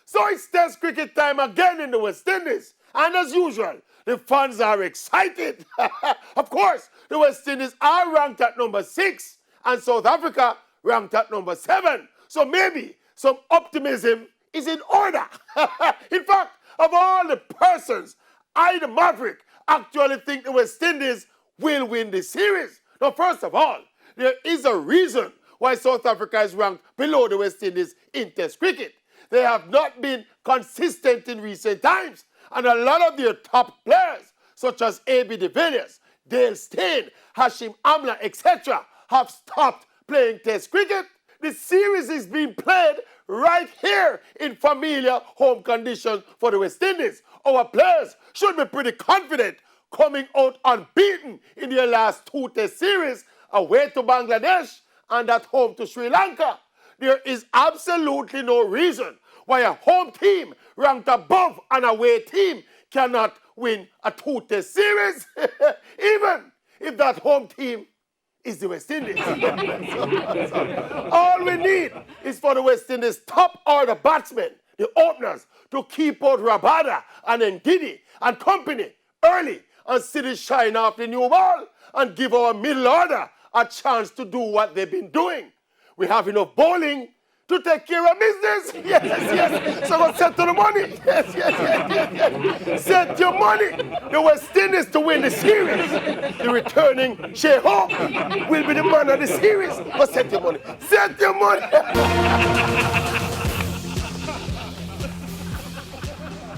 So it's Test cricket time again in the West Indies. And as usual, the fans are excited. Of course, the West Indies are ranked at number 6 and South Africa ranked at number 7. So maybe some optimism is in order. In fact, of all the persons, I, the Maverick, actually think the West Indies will win this series. Now, first of all, there is a reason why South Africa is ranked below the West Indies in Test cricket. They have not been consistent in recent times, and a lot of their top players, such as A.B. de Villiers, Dale Steyn, Hashim Amla, etc., have stopped playing Test cricket. The series is being played right here in familiar home conditions for the West Indies. Our players should be pretty confident coming out unbeaten in their last 2 Test series away to Bangladesh and at home to Sri Lanka. There is absolutely no reason why a home team ranked above an away team cannot win a 2 Test series, even if that home team is the West Indies. All we need is for the West Indies top order batsmen, the openers, to keep out Rabada and Ndidi and company early and see the shine off the new ball and give our middle order a chance to do what they've been doing. We have enough bowling to take care of business. Yes. So go set to the money. Yes. Set your money. The West Indies to win the series. The returning Shea Hope will be the man of the series. But set your money. Set your money.